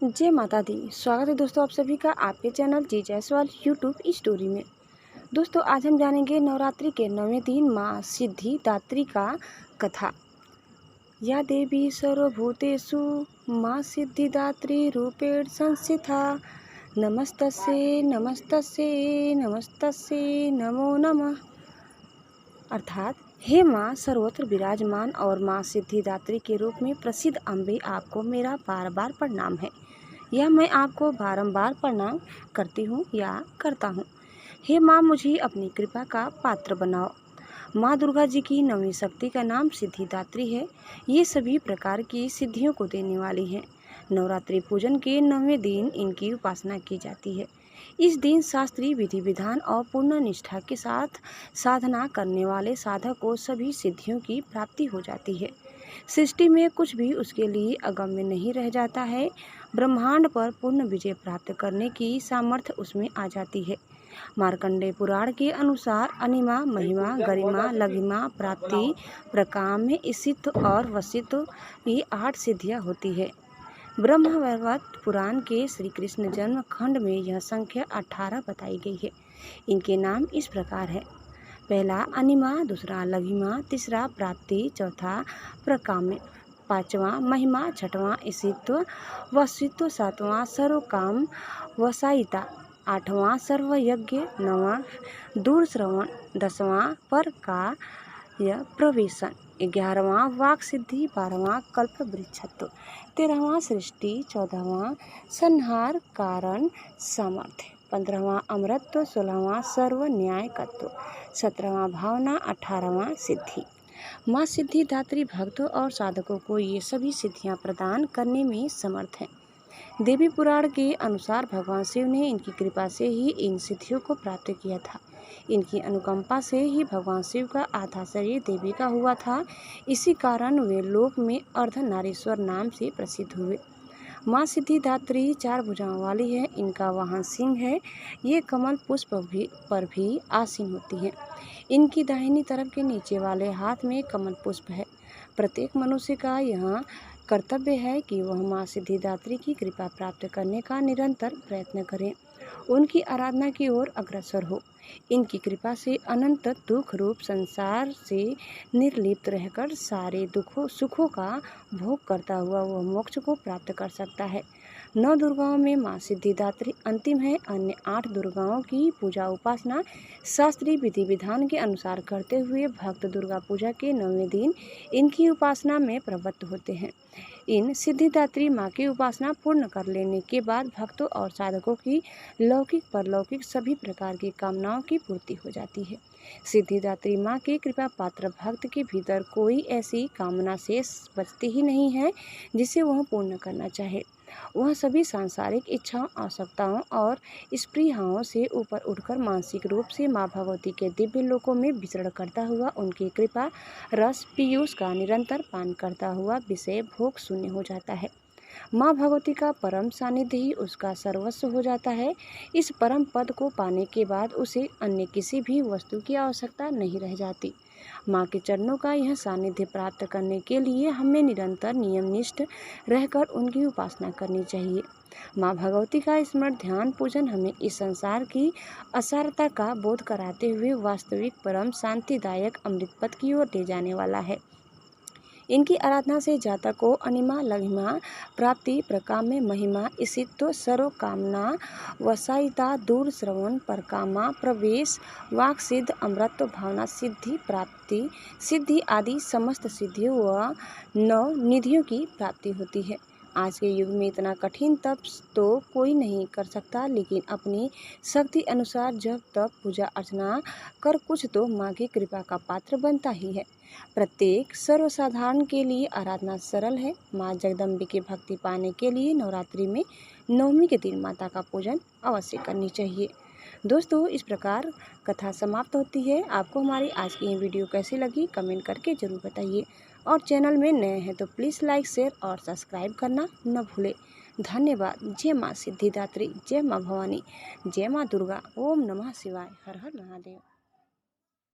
जय माता दी। स्वागत है दोस्तों आप सभी का आपके चैनल जी जायसवाल यूट्यूब स्टोरी में। दोस्तों आज हम जानेंगे नवरात्रि के 9वें दिन माँ सिद्धिदात्री का कथा। या देवी सर्वभूतेषु माँ सिद्धिदात्री रूपेण संस्थिता नमस्तस्यै नमस्तस्यै नमस्तस्यै नमो नमः। अर्थात हे माँ सर्वत्र विराजमान और माँ सिद्धिदात्री के रूप में प्रसिद्ध अम्बे, आपको मेरा बार बार प्रणाम है या मैं आपको बारंबार प्रणाम करती हूँ या करता हूँ। हे माँ मुझे अपनी कृपा का पात्र बनाओ। माँ दुर्गा जी की 9वीं शक्ति का नाम सिद्धिदात्री है। ये सभी प्रकार की सिद्धियों को देने वाली हैं। नवरात्रि पूजन के 9वें दिन इनकी उपासना की जाती है। इस दिन शास्त्रीय विधि विधान और पूर्ण निष्ठा के साथ साधना करने वाले साधक को सभी सिद्धियों की प्राप्ति हो जाती है। सृष्टि में कुछ भी उसके लिए अगम्य नहीं रह जाता है। ब्रह्मांड पर पूर्ण विजय प्राप्त करने की सामर्थ्य उसमें आ जाती है। मार्कंडेय पुराण के अनुसार अनिमा, महिमा, गरिमा, लघिमा, प्राप्ति, प्रकाम में ईशित्व और वशित्व ये 8 सिद्धियां होती है। ब्रह्मवैवर्त पुराण के श्री कृष्ण जन्म खंड में यह संख्या 18 बताई गई है। इनके नाम इस प्रकार है। पहला अनिमा, दूसरा लघिमा, तीसरा प्राप्ति, चौथा प्रकाम्य, पांचवा महिमा, छठवां ईशित्व वशित्व, सातवां सर्वकाम वसायिता, आठवां सर्वयज्ञ, नौवां दूरश्रवण, 10वां पर का यह प्रवेशन, 11वां वाक सिद्धि, 12वां कल्प वृक्षत्व, 13वां सृष्टि, 14वां संहार कारण सामर्थ्य, 15वां अमरत्व, 16वां सर्व न्यायकत्व, 17वां भावना, 18वां सिद्धि। माँ सिद्धिदात्री भक्तों और साधकों को ये सभी सिद्धियां प्रदान करने में समर्थ हैं। देवी पुराण के अनुसार भगवान शिव ने इनकी कृपा से ही इन सिद्धियों को प्राप्त किया था। इनकी अनुकंपा से ही भगवान शिव का आधा शरीर देवी का हुआ था। इसी कारण वे लोक में अर्धनारीश्वर नाम से प्रसिद्ध हुए। माँ सिद्धिदात्री 4 भुजाओं वाली है। इनका वाहन सिंह है। ये कमल पुष्प पर भी आसीन होती हैं। इनकी दाहिनी तरफ के नीचे वाले हाथ में कमल पुष्प है। प्रत्येक मनुष्य का यह कर्तव्य है कि वह माँ सिद्धिदात्री की कृपा प्राप्त करने का निरंतर प्रयत्न करें, उनकी आराधना की ओर अग्रसर हो। इनकी कृपा से अनंत दुख रूप संसार से निर्लिप्त रहकर सारे सुखों का भोग करता हुआ वह मोक्ष को प्राप्त कर सकता है। 9 दुर्गाओं में माँ सिद्धिदात्री अंतिम है। अन्य 8 दुर्गाओं की पूजा उपासना शास्त्रीय विधि विधान के अनुसार करते हुए भक्त दुर्गा पूजा के 9वें दिन इनकी उपासना में प्रवृत्त होते हैं। इन सिद्धिदात्री माँ की उपासना पूर्ण कर लेने के बाद भक्तों और साधकों की लौकिक परलौकिक सभी प्रकार की कामनाओं की पूर्ति हो जाती है। सिद्धिदात्री माँ के कृपा पात्र भक्त के भीतर कोई ऐसी कामना शेष बचती ही नहीं है जिसे वह पूर्ण करना चाहे। वह सभी सांसारिक इच्छाओं, आवश्यकताओं और स्पृहाओं से ऊपर उठकर मानसिक रूप से माँ भगवती के दिव्य लोकों में विचरण करता हुआ उनकी कृपा रस पीयूष का निरंतर पान करता हुआ विषय भोग शून्य हो जाता है। माँ भगवती का परम सानिध्य ही उसका सर्वस्व हो जाता है। इस परम पद को पाने के बाद उसे अन्य किसी भी वस्तु की आवश्यकता नहीं रह जाती। माँ के चरणों का यह सानिध्य प्राप्त करने के लिए हमें निरंतर नियमनिष्ठ रहकर उनकी उपासना करनी चाहिए। माँ भगवती का स्मरण ध्यान पूजन हमें इस संसार की असारता का बोध कराते हुए वास्तविक परम शांतिदायक अमृत पद की ओर ले जाने वाला है। इनकी आराधना से जातक को अनिमा, लघिमा, प्राप्ति, प्रकाम्य, महिमा, ईशित्व, सर्व कामना वसायिता, दूर श्रवण, परकामा, प्रवेश, वाक सिद्ध, अमृतत्व, भावना सिद्धि, प्राप्ति सिद्धि आदि समस्त सिद्धियों व 9 निधियों की प्राप्ति होती है। आज के युग में इतना कठिन तप तो कोई नहीं कर सकता, लेकिन अपनी शक्ति अनुसार जब तप पूजा अर्चना कर कुछ तो माँ की कृपा का पात्र बनता ही है। प्रत्येक सर्वसाधारण के लिए आराधना सरल है। माँ जगदम्बे की भक्ति पाने के लिए नवरात्रि में 9वीं के दिन माता का पूजन अवश्य करनी चाहिए। दोस्तों इस प्रकार कथा समाप्त होती है। आपको हमारी आज की ये वीडियो कैसी लगी कमेंट करके ज़रूर बताइए और चैनल में नए हैं तो प्लीज़ लाइक शेयर और सब्सक्राइब करना न भूलें। धन्यवाद। जय माँ सिद्धिदात्री, जय माँ भवानी, जय माँ दुर्गा। ओम नमः शिवाय। हर हर महादेव।